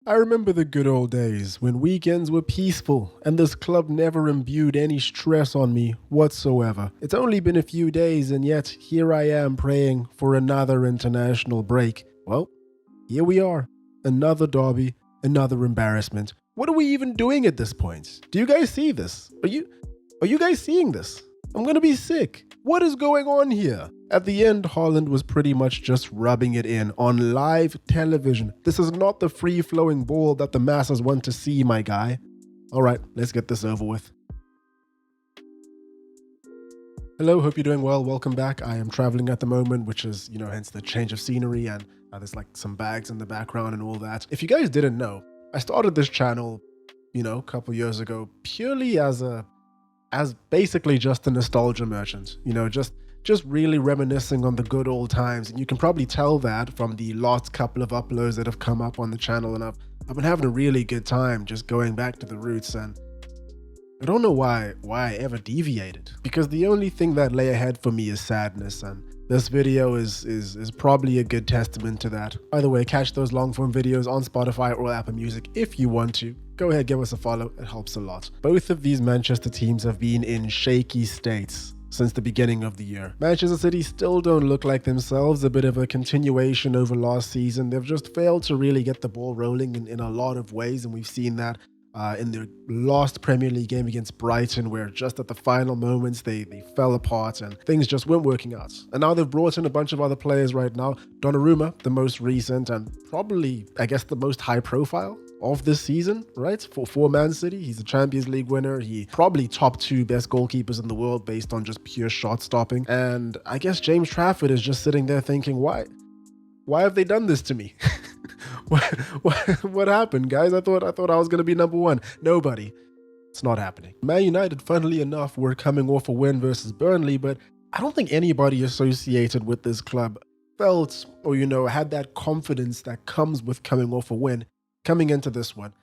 I remember the good old days when weekends were peaceful and this club never imbued any stress on me whatsoever. It's only been a few days and yet here I am praying for another international break. Well, here we are. Another derby, another embarrassment. What are we even doing at this point? Do you guys see this? Are you guys seeing this? I'm gonna be sick. What is going on here? At the end, Haaland was pretty much just rubbing it in on live television. This is not the free-flowing ball that the masses want to see, my guy. All right, let's get this over with. Hello, hope you're doing well. Welcome back. I am traveling at the moment, which is, hence the change of scenery, and there's like some bags in the background and all that. If you guys didn't know, I started this channel, a couple years ago purely as basically just a nostalgia merchant, just really reminiscing on the good old times. And you can probably tell that from the last couple of uploads that have come up on the channel, and I've been having a really good time just going back to the roots. And I don't know why I ever deviated, because the only thing that lay ahead for me is sadness, and this video is probably a good testament to that. By the way, catch those long form videos on Spotify or Apple Music if you want to. Go ahead, give us a follow, it helps a lot. Both of these Manchester teams have been in shaky states since the beginning of the year. Manchester City still don't look like themselves, a bit of a continuation over last season. They've just failed to really get the ball rolling in a lot of ways, and we've seen that in their last Premier League game against Brighton, where just at the final moments they fell apart and things just weren't working out. And now they've brought in a bunch of other players right now. Donnarumma, the most recent and probably, I guess, the most high profile of this season, right? For Man City, he's a Champions League winner. He probably top 2 best goalkeepers in the world based on just pure shot stopping. And I guess James Trafford is just sitting there thinking, why have they done this to me? What happened, guys? I thought I was going to be number one. Nobody. It's not happening. Man United, funnily enough, were coming off a win versus Burnley, but I don't think anybody associated with this club felt or, had that confidence that comes with coming off a win coming into this one,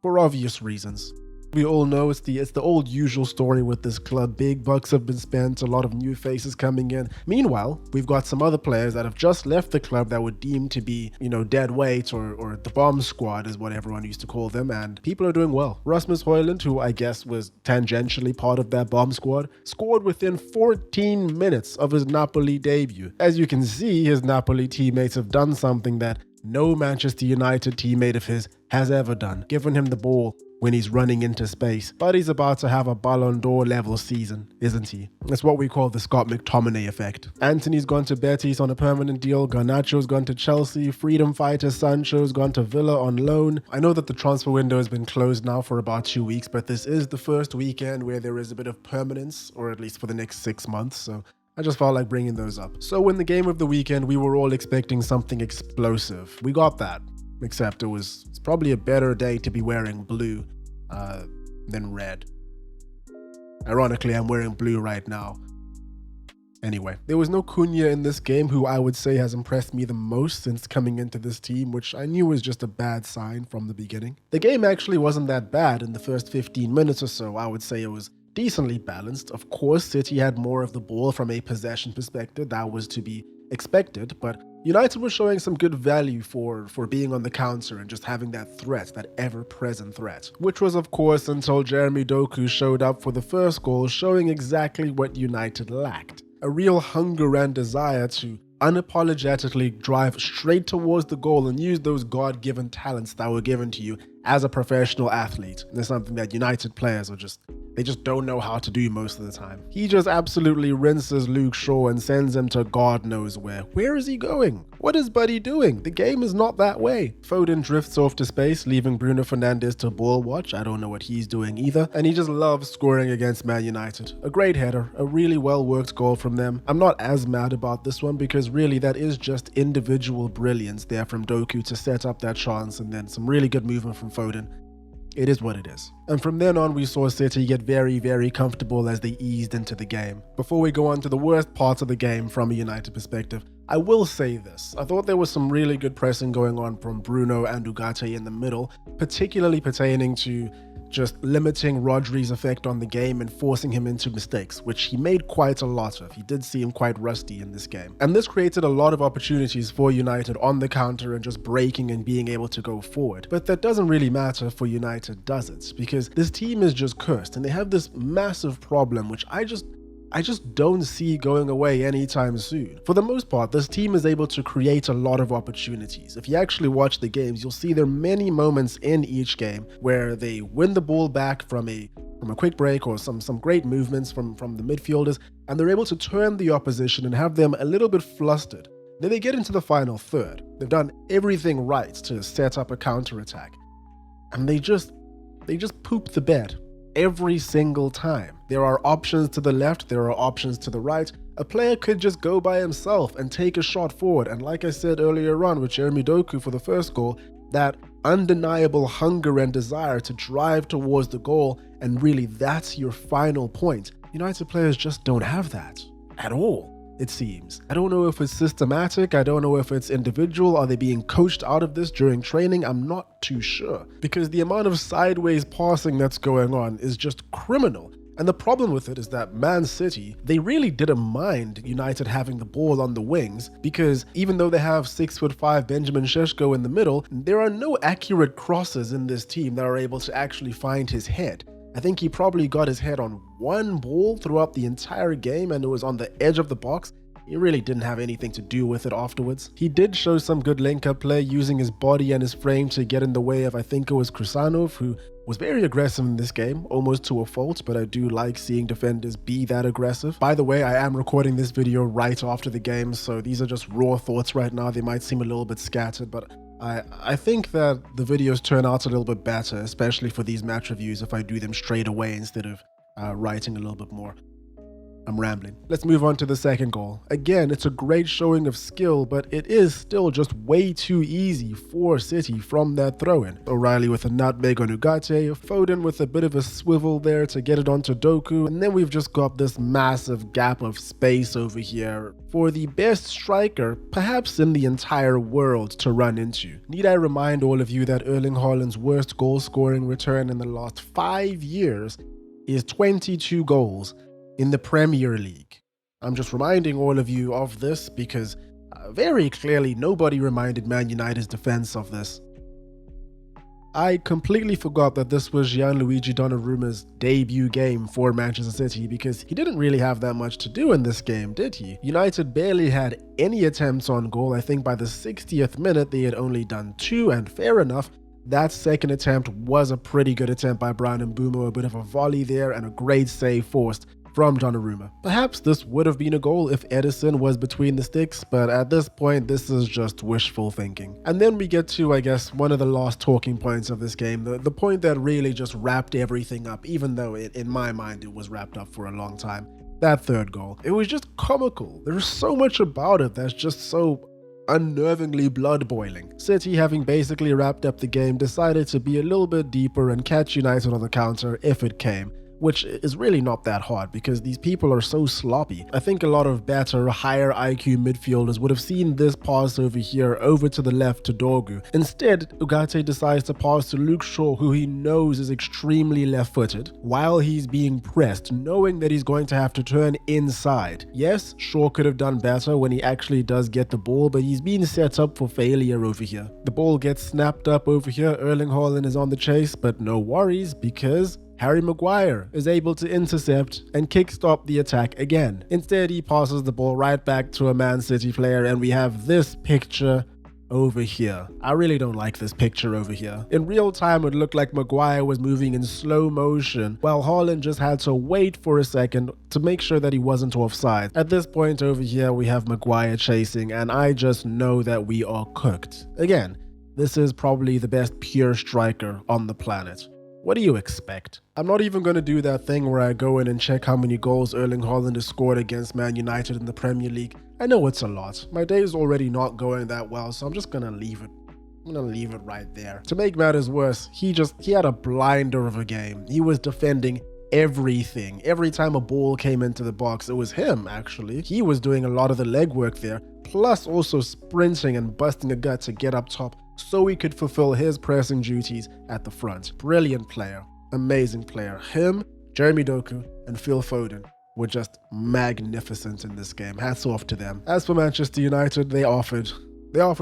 for obvious reasons. We all know it's the old usual story with this club. Big bucks have been spent, a lot of new faces coming in. Meanwhile, we've got some other players that have just left the club that were deemed to be, dead weight or the bomb squad is what everyone used to call them, and people are doing well. Rasmus Højlund, who I guess was tangentially part of that bomb squad, scored within 14 minutes of his Napoli debut. As you can see, his Napoli teammates have done something that no Manchester United teammate of his has ever done, given him the ball when he's running into space. But he's about to have a Ballon d'Or level season, isn't he? It's what we call the Scott McTominay effect. Anthony's gone to Betis on a permanent deal, Garnacho's gone to Chelsea, freedom fighter Sancho's gone to Villa on loan. I know that the transfer window has been closed now for about 2 weeks, but this is the first weekend where there is a bit of permanence, or at least for the next 6 months, so I just felt like bringing those up. So in the game of the weekend, we were all expecting something explosive. We got that, except it's probably a better day to be wearing blue than red. Ironically, I'm wearing blue right now. Anyway, there was no Cunha in this game, who I would say has impressed me the most since coming into this team, which I knew was just a bad sign from the beginning. The game actually wasn't that bad in the first 15 minutes or so. I would say it was decently balanced. Of course, City had more of the ball from a possession perspective. That was to be expected, but United was showing some good value for being on the counter and just having that threat, that ever-present threat. Which was, of course, until Jeremy Doku showed up for the first goal, showing exactly what United lacked. A real hunger and desire to unapologetically drive straight towards the goal and use those God-given talents that were given to you as a professional athlete. And it's something that United players are they just don't know how to do most of the time. He just absolutely rinses Luke Shaw and sends him to God knows where. Where is he going? What is Buddy doing? The game is not that way. Foden drifts off to space, leaving Bruno Fernandes to ball watch. I don't know what he's doing either. And he just loves scoring against Man United. A great header, a really well-worked goal from them. I'm not as mad about this one because really that is just individual brilliance there from Doku to set up that chance, and then some really good movement from Foden. It is what it is. And from then on, we saw City get very, very comfortable as they eased into the game. Before we go on to the worst parts of the game from a United perspective, I will say this. I thought there was some really good pressing going on from Bruno and Ugarte in the middle, particularly pertaining to just limiting Rodri's effect on the game and forcing him into mistakes, which he made quite a lot of. He did seem quite rusty in this game. And this created a lot of opportunities for United on the counter and just breaking and being able to go forward. But that doesn't really matter for United, does it? Because this team is just cursed and they have this massive problem, which I just don't see going away anytime soon. For the most part, this team is able to create a lot of opportunities. If you actually watch the games, you'll see there are many moments in each game where they win the ball back from a quick break or some great movements from the midfielders, and they're able to turn the opposition and have them a little bit flustered. Then they get into the final third. They've done everything right to set up a counter-attack, and they just poop the bed. Every single time. There are options to the left, there are options to the right. A player could just go by himself and take a shot forward, and like I said earlier on with Jeremy Doku for the first goal, that undeniable hunger and desire to drive towards the goal, and really that's your final point. United players just don't have that at all, it seems. I don't know if it's systematic, I don't know if it's individual, are they being coached out of this during training? I'm not too sure, because the amount of sideways passing that's going on is just criminal. And the problem with it is that Man City, they really didn't mind United having the ball on the wings, because even though they have 6'5" Benjamin Šeško in the middle, there are no accurate crosses in this team that are able to actually find his head. I think he probably got his head on one ball throughout the entire game, and it was on the edge of the box. He really didn't have anything to do with it afterwards. He did show some good link-up play, using his body and his frame to get in the way of, I think it was Krusanov, who was very aggressive in this game, almost to a fault, but I do like seeing defenders be that aggressive. By the way, I am recording this video right after the game, so these are just raw thoughts right now. They might seem a little bit scattered, but I think that the videos turn out a little bit better, especially for these match reviews, if I do them straight away instead of writing a little bit more. I'm rambling. Let's move on to the second goal. Again, it's a great showing of skill, but it is still just way too easy for City from that throw-in. O'Reilly with a nutmeg on Ugarte, Foden with a bit of a swivel there to get it onto Doku, and then we've just got this massive gap of space over here for the best striker, perhaps in the entire world, to run into. Need I remind all of you that Erling Haaland's worst goal-scoring return in the last 5 years is 22 goals in the Premier League. I'm just reminding all of you of this because very clearly nobody reminded Man United's defense of this. I completely forgot that this was Gianluigi Donnarumma's debut game for Manchester City, because he didn't really have that much to do in this game, did he? United barely had any attempts on goal. I think by the 60th minute they had only done 2, and fair enough, that second attempt was a pretty good attempt by Bryan Mbeumo, a bit of a volley there and a great save forced from Donnarumma. Perhaps this would have been a goal if Edison was between the sticks, but at this point this is just wishful thinking. And then we get to, I guess, one of the last talking points of this game, the point that really just wrapped everything up, even though in my mind it was wrapped up for a long time. That third goal. It was just comical. There's so much about it that's just so unnervingly blood-boiling. City, having basically wrapped up the game, decided to be a little bit deeper and catch United on the counter if it came, which is really not that hard because these people are so sloppy. I think a lot of better, higher IQ midfielders would have seen this pass over here, over to the left to Dorgu. Instead, Ugarte decides to pass to Luke Shaw, who he knows is extremely left-footed, while he's being pressed, knowing that he's going to have to turn inside. Yes, Shaw could have done better when he actually does get the ball, but he's being set up for failure over here. The ball gets snapped up over here, Erling Haaland is on the chase, but no worries because Harry Maguire is able to intercept and kickstop the attack again. Instead, he passes the ball right back to a Man City player, and we have this picture over here. I really don't like this picture over here. In real time, it looked like Maguire was moving in slow motion, while Haaland just had to wait for a second to make sure that he wasn't offside. At this point over here, we have Maguire chasing, and I just know that we are cooked. Again, this is probably the best pure striker on the planet. What do you expect? I'm not even going to do that thing where I go in and check how many goals Erling Haaland has scored against Man United in the Premier League. I know it's a lot. My day is already not going that well, so I'm just going to leave it. I'm going to leave it right there. To make matters worse, he had a blinder of a game. He was defending everything. Every time a ball came into the box, it was him, actually. He was doing a lot of the legwork there, plus also sprinting and busting a gut to get up top so he could fulfill his pressing duties at the front. Brilliant player. amazing player. Him, Jeremy Doku, and Phil Foden were just magnificent in this game. Hats off to them. As for Manchester United, they offered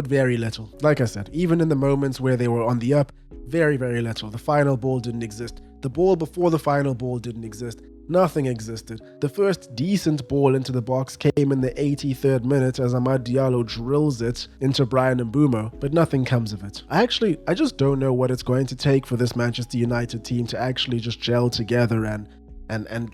very little. Like I said, even in the moments where they were on the up, very, very little. The final ball didn't exist. The ball before the final ball didn't exist. Nothing existed. The first decent ball into the box came in the 83rd minute as Amad Diallo drills it into Brian Mbeumo, but nothing comes of it. I just don't know what it's going to take for this Manchester United team to actually just gel together and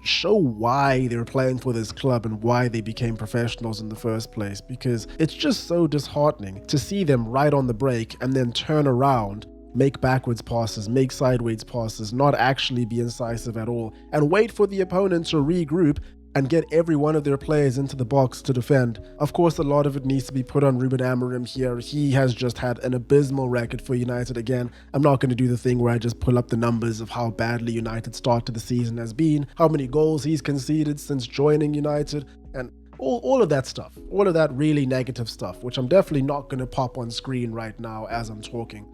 show why they're playing for this club and why they became professionals in the first place, because it's just so disheartening to see them right on the break and then turn around, make backwards passes, make sideways passes, not actually be incisive at all, and wait for the opponent to regroup and get every one of their players into the box to defend. Of course, a lot of it needs to be put on Ruben Amorim here. He has just had an abysmal record for United again. I'm not going to do the thing where I just pull up the numbers of how badly United's start to the season has been, how many goals he's conceded since joining United, and all of that stuff. All of that really negative stuff, which I'm definitely not going to pop on screen right now as I'm talking.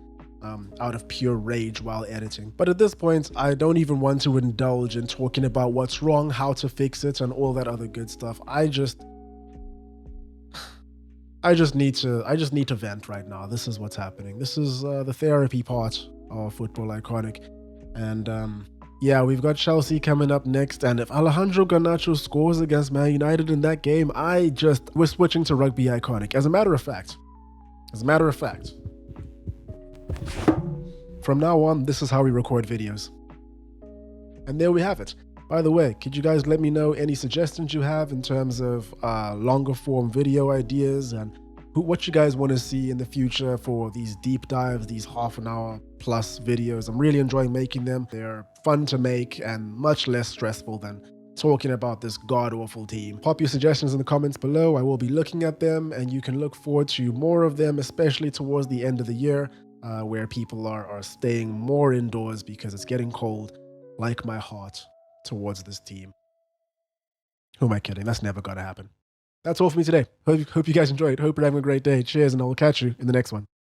Out of pure rage while editing. But at this point, I don't even want to indulge in talking about what's wrong, how to fix it, and all that other good stuff. I just need to vent right now. This is what's happening. This is the therapy part of Football Iconic. And yeah, we've got Chelsea coming up next, and if Alejandro Garnacho scores against Man United in that game, we're switching to Rugby Iconic. As a matter of fact, from now on, this is how we record videos. And there we have it. By the way, could you guys let me know any suggestions you have in terms of longer form video ideas and what you guys want to see in the future for these deep dives, these half an hour plus videos. I'm really enjoying making them. They're fun to make and much less stressful than talking about this god-awful team. Pop your suggestions in the comments below. I will be looking at them, and you can look forward to more of them, especially towards the end of the year. Where people are staying more indoors because it's getting cold, like my heart towards this team. Who am I kidding? That's never gonna happen. That's all for me today. Hope you guys enjoyed. Hope you're having a great day. Cheers, and I will catch you in the next one.